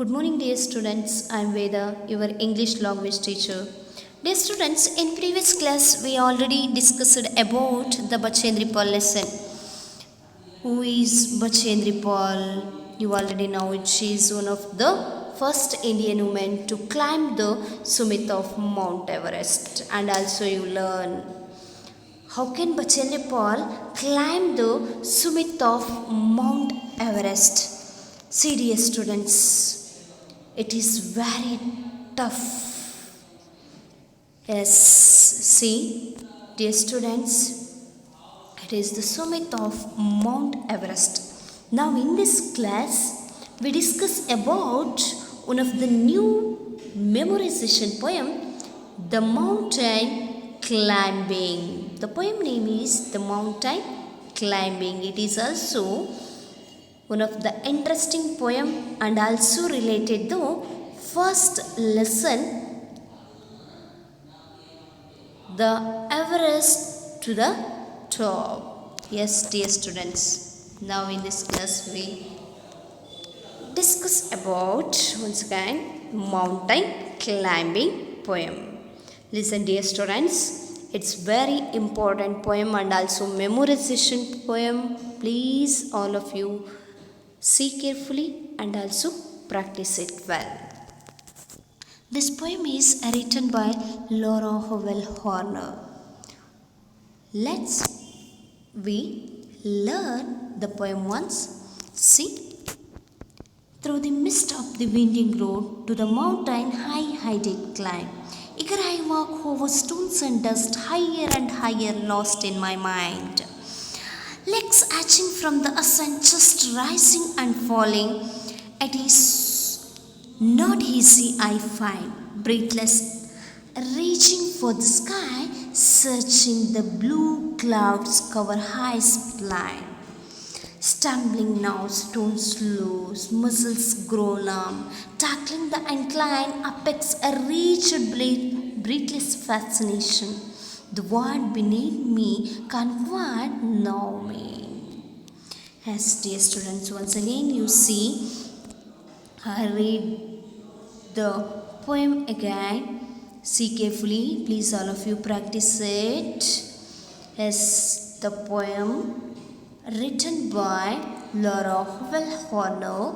Good morning, dear students. I am Veda, your English language teacher. Dear students, in previous class we already discussed about the Bachendri Pal lesson. Who is Bachendri Pal? You already know it. She is one of the first Indian women to climb the summit of Mount Everest. And also you learn how can Bachendri Pal climb the summit of Mount Everest. See, dear students, it is very tough. Yes, see, dear students, it is the summit of Mount Everest. Now in this class we discuss about one of the new memorization poem, The Mountain Climbing. The poem name is The Mountain Climbing. It is also one of the interesting poem and also related to first lesson, the Everest to the top. Yes, dear students, now in this class we discuss about once again mountain climbing poem. Listen, dear students, it's very important poem and also memorization poem. Please, all of you, see carefully and also practice it well. This poem is written by Laura Howell Horner. Let's we learn the poem once. See, through the mist of the winding road to the mountain I did climb. Eager I walk over stones and dust, higher and higher, lost in my mind. Legs aching from the ascent, just rising and falling. It is not easy, I find, breathless, reaching for the sky, searching the blue clouds cover high blind. Stumbling now, stones loose, muscles grow numb, tackling the incline apex, a reached breathless fascination. The world beneath me can't quite know me. Yes, dear students, once again you see, I read the poem again. See carefully, please, all of you practice it. Yes, the poem written by Laura Howell Horner.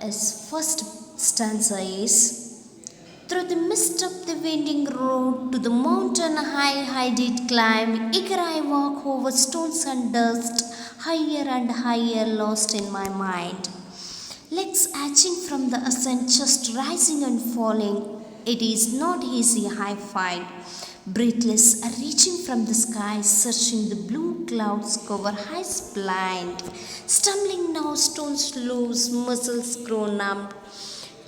As first stanza is, through the mist of the winding road to the mountain I did climb. Eager I walk over stones and dust, higher and higher, lost in my mind. Legs aching from the ascent, just rising and falling. It is not easy, I find. Breathless, reaching from the sky, searching the blue clouds cover high blind. Stumbling now, stones loose, muscles grow numb.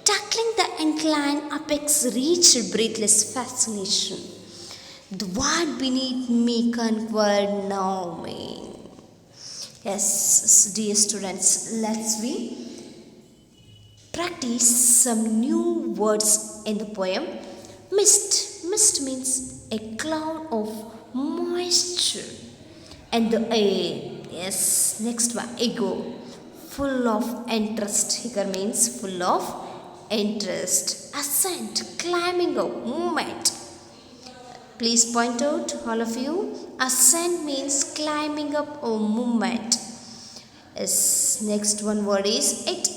Tackling the incline apex, reached breathless fascination. The world beneath me can't quite know me. Yes, dear students, let's we practice some new words in the poem. Mist. Mist means a cloud of moisture and the air. Yes, next one, ego. Full of interest. Here means full of interest. Ascent, climbing up, movement. Please point out, all of you. Ascent means climbing up or movement. Yes, next one word is it.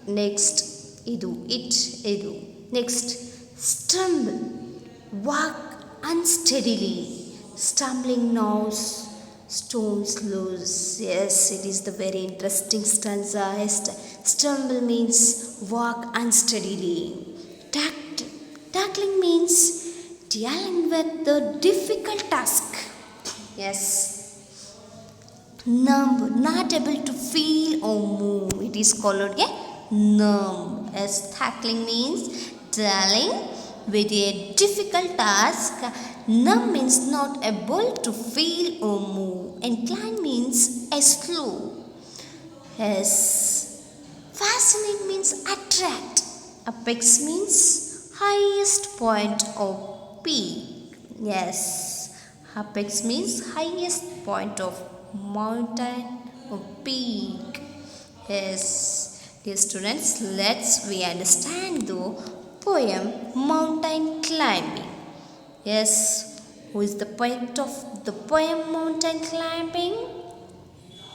Next, idu. Next, stumble, walk unsteadily, stumbling now, stones loose. Yes, it is the very interesting stanza. Stumble means walk unsteadily. Tackling means dealing with the difficult task. Yes. Numb, not able to feel or move. It is called numb. As tackling means dealing with a difficult task. Numb means not able to feel or move. Incline means a slow. Yes. Fascinate means attract. Apex means highest point of peak. Yes. Apex means highest point of mountain or peak. Yes. Dear students, let's we understand the poem Mountain Climbing. Yes, who is the poet of the poem Mountain Climbing?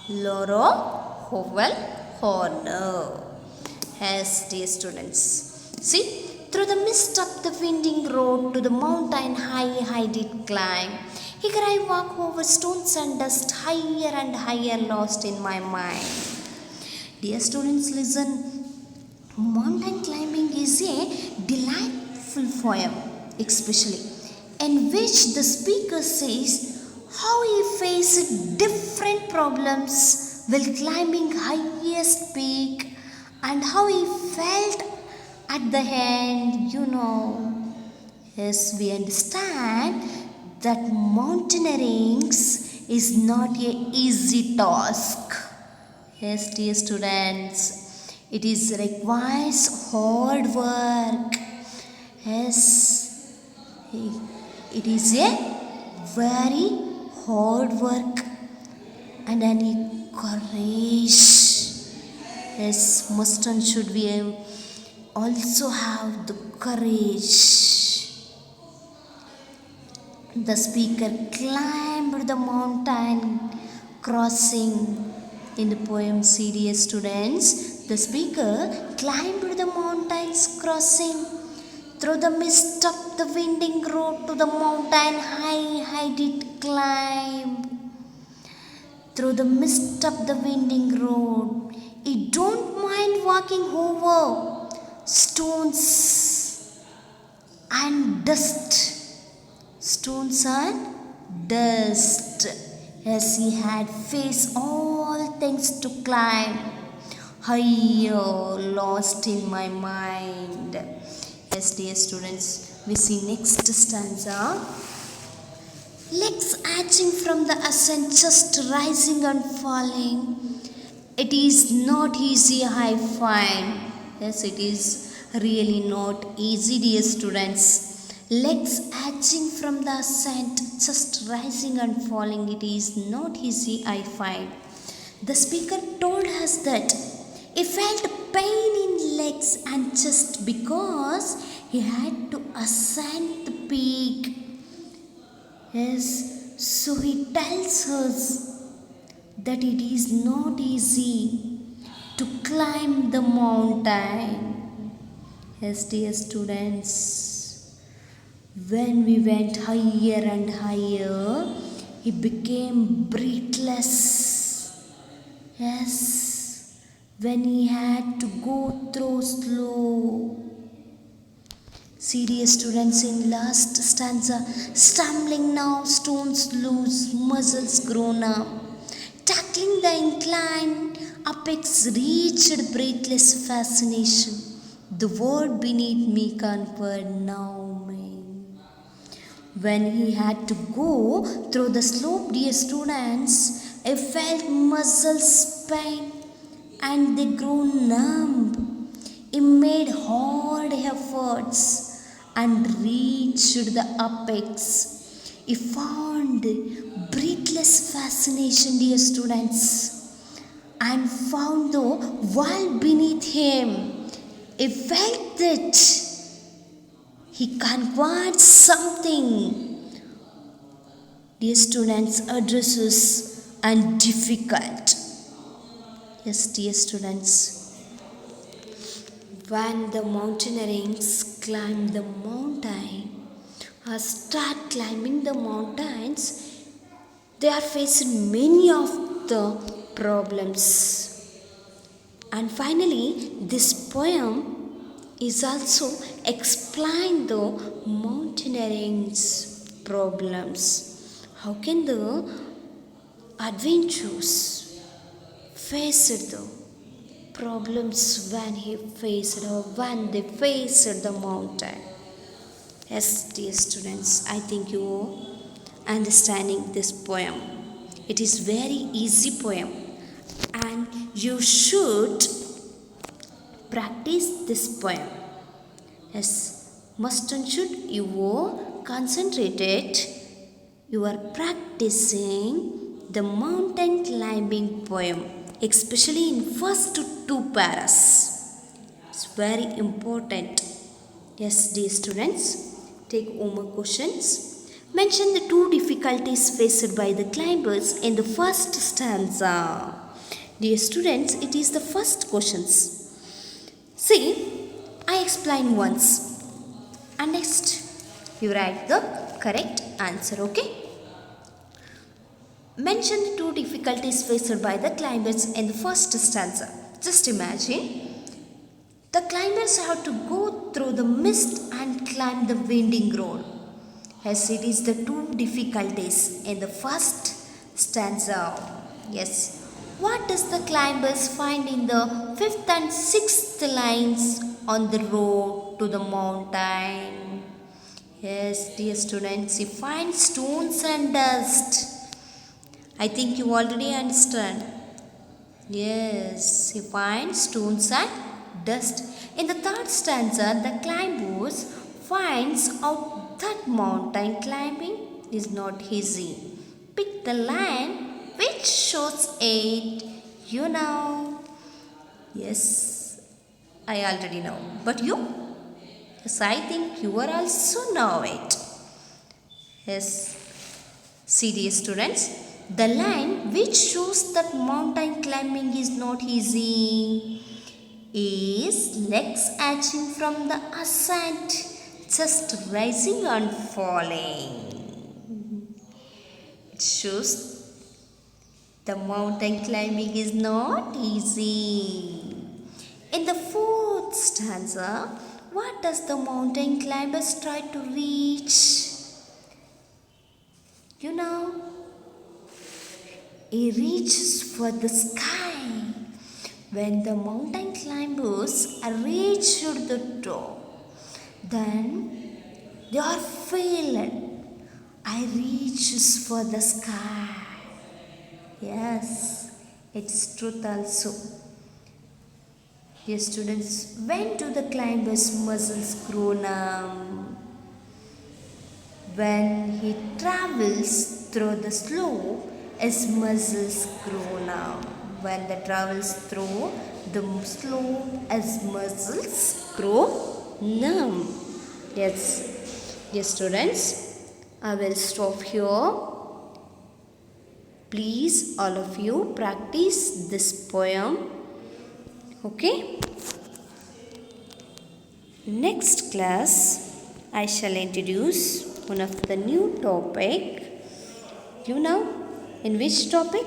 Laura Howell Horner. Yes, dear students. See, through the mist of the winding road to the mountain high I did climb. Here I walk over stones and dust, higher and higher, lost in my mind. Dear students, listen. Mountain climbing is a delightful poem, especially in which the speaker says how he faced different problems while climbing highest peak and how he felt at the end. Yes, we understand that mountaineering is not a easy task. Yes, dear students, it is requires hard work. Yes, it is a very hard work and any courage. Yes, must and should we also have the courage. The speaker climbed the mountain crossing. In the poem serious students, the speaker climbed the mountains crossing through the mist of the winding road to the mountain high did climb. Through the mist of the winding road, he don't mind walking over stones and dust. Stones and dust. Yes, he had faced all things to climb. Higher, lost in my mind. Yes, dear students, we see next stanza. Legs aching from the ascent, just rising and falling. It is not easy, I find. Yes, it is really not easy, dear students. Legs aching from the ascent, just rising and falling. It is not easy, I find. The speaker told us that he felt pain in legs and chest because he had to ascend the peak. Yes, so he tells us that it is not easy to climb the mountain. Yes, dear students, when we went higher and higher, he became breathless. Yes, when he had to go through slow. Serious students, in last stanza, stumbling now, stones loose, muscles grown up. Tackling the incline, apex reached breathless fascination. The word beneath me conquered now. When he had to go through the slope, dear students, I felt muscles pain and they grew numb. He made hard efforts and reached the apex. He found breathless fascination, dear students, and found the world beneath him. He felt that he conquered something. Dear students, addresses and difficult. Yes, dear students, when the mountaineers climb the mountain or start climbing the mountains, they are facing many of the problems. And finally, this poem is also explain the mountaineering's problems. How can the adventurers face the problems when they faced the mountain? Yes, dear students, I think you understanding this poem. It is very easy poem and you should practice this poem. Yes, must and should you concentrated. You are practicing the mountain climbing poem especially in first two paras. It's very important. Yes, dear students, take homework questions. Mention the two difficulties faced by the climbers in the first stanza. Dear students, it is the first questions. See, I explain once and next you write the correct answer, okay? Mention the two difficulties faced by the climbers in the first stanza. Just imagine, the climbers have to go through the mist and climb the winding road. Yes, it is the two difficulties in the first stanza. Yes. What does the climbers find in the 5th and 6th lines on the road to the mountain? Yes, dear students, you find stones and dust. I think you already understand. Yes, you find stones and dust. In the 3rd stanza, the climbers finds out that mountain climbing is not easy. Pick the line which shows it. You know. Yes, I already know. But you? Yes, I think you are also know it. Yes. See, dear students, the line which shows that mountain climbing is not easy is legs arching from the ascent, just rising and falling. It shows the mountain climbing is not easy. In the 4th stanza, what does the mountain climbers try to reach? You know, he reaches for the sky. When the mountain climbers reach to the top, then they are feeling, I reaches for the sky. Yes, it's truth also. Dear students, when do the climbers' muscles grow numb? When he travels through the slope, his muscles grow numb. When they travels through the slope, his muscles grow numb. Yes, dear students, I will stop here. Please, all of you, practice this poem. Okay? Next class, I shall introduce one of the new topic. You know, in which topic?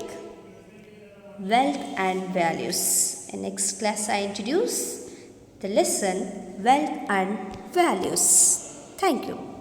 Wealth and values. In next class, I introduce the lesson Wealth and Values. Thank you.